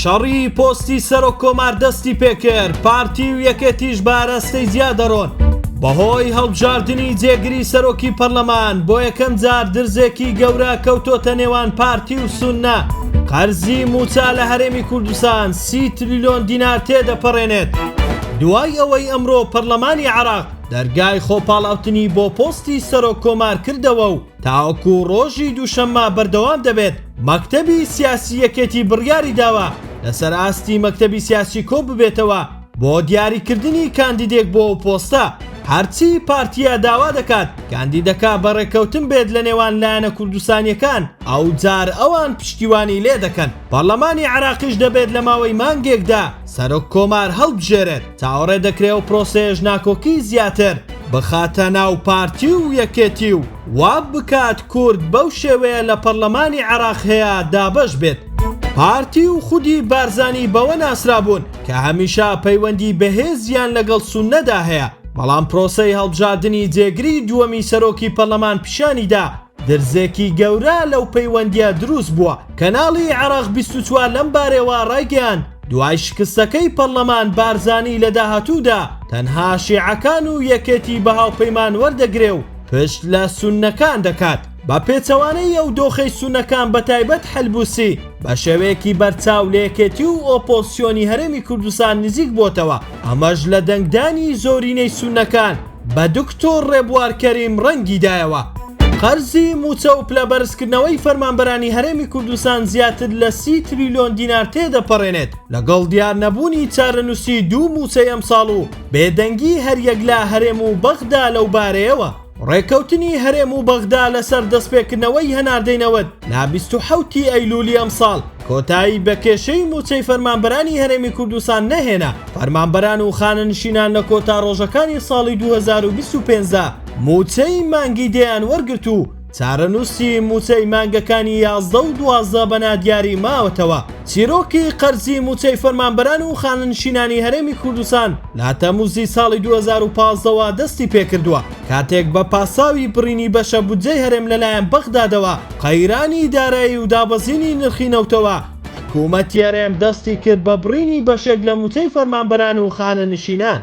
شەڕی پۆستی سەرۆک کۆمار دەستی پێکرد. پارتی و یەکێتیش بارەستەی زیادەڕۆن بەهۆی هەڵبژاردننی جێگری سەرۆکی پەرلەمان. بۆ یەکەم جار درزێکی گەورە کەوتۆتە نێوان پارتی و سوننا. قەرزی موچا لە هەرێمی کوردستان 30 تریلیۆن دینار تێدەپەڕێنێت. دوای ئەوەی ئەمڕۆ پەرلەمانی عێراق دەرگای خۆپاڵاوتنی بۆ پۆستی سەرۆک کۆمار کردەوە و تاوەکو ڕۆژی دووشەممە بەردەوام دەبێت. مەکتەبی سیاسی یەکێتی بڕیاری داوە لەسەر ئاستی مەکتەبی سیاسی کۆ ببێتەوە بۆ دیاریکردنی کاندیدێک بۆ پۆستە. هەرچی پارتیە داوا دەکات کاندیدەکە بەڕێکەوتن بێت لە نێوان لایەنە کوردستانیەکان، ئەو جار ئەوان پشتیوانی لێ دەکەن. پەرلەمانی عێراقیش دەبێت لە ماوەی مانگێکدا سەرۆک کۆمار هەڵبژێرێت. چاوەڕێ دەکرێت و پرۆسەیەش ناکۆکی زیاتر بخاتە ناو پارتی و یەکێتی و واب بکات کورد بەو شێوەیە لە پەرلەمانی عێراق هەیە دابەش بێت. پارتی و خودی بارزانی بەوە ناسرابوون کە هەمیشە پەیوەندی بەهێزیان لەگەڵ سوننەدا هەیە، بەڵام پرۆسەی هەڵبژاردننی جێگری دووەمی سەرۆکی پەرلەمان پیشانیدا درزێکی گەورە لەو پەیوەندیە دروست بووە. کەناڵی عێراق 24 لەم بارەوە ڕایگەیاند دوای شکستەکەی پەرلەمان بارزانی لە داهاتوودا تەنها شیعەکان و یەکێتی بە هاوپەیمان وەردەگرێ و پشت لە سوننەکان دەکات. بە پێچەوانەی ئەو دۆخەی سوننەکان بەتایبەت حەلبوسی بە شێوەیەکی بەرچاو لە یەکێتی و ئۆپۆزیسیۆنی هەرێمی کوردستان نزیک بۆتەوە. ئەمەش لە دەنگدانی زۆرینەی سوننەکان بە دکتۆر ڕێبوار کەریم ڕەنگی دایەوە. قەرزی موچە و پلەبەرزکردنەوەی فەرمانبەرانی هەرێمی کوردستان زیاتر لە 30 تریلیۆن دینار تێدەپەڕێنێت لەگەڵ دیار نەبوونی چارەنووسی دوو موچەی ئەمساڵ و بێدەنگی هەریەک لە هەرێم و بەغدا لەو بارەیەوە. ڕێکەوتنی هەرێم و بەغدا لەسەر دەستپێکردنەوەی هەناردەینەوەت لا 27 ئەیلولی ئەمساڵ کۆتایی بە کێشەی موچەی فەرمانبەرانی هەرێمی کوردستان نەهێنا. فەرمانبەران و خانەنشینان لە کۆتا ڕۆژەکانی ساڵی 2025 موچەی مانگی دەیان وەرگرت و چارەنووسی موچەی مانگەکانی 11 و 12 بەنادیاری ماوەتەوە. چیرۆکی قەرزی موچەی فەرمانبەران و خانەنشینانی هەرێمی کوردستان لە تەموزی ساڵی 2015ەوە دەستی پێکردووە، کاتێک بە پاساوی بڕینی بەشە بودجەی هەرێم لەلایەن بەغدادەوە قەیرانی دارایی و دابەزینی نرخی نەوتەوە. حکوومەتی هەرێم دەستی کرد بە بڕینی بەشێک لە موچەی فەرمانبەران و خانەنشینان.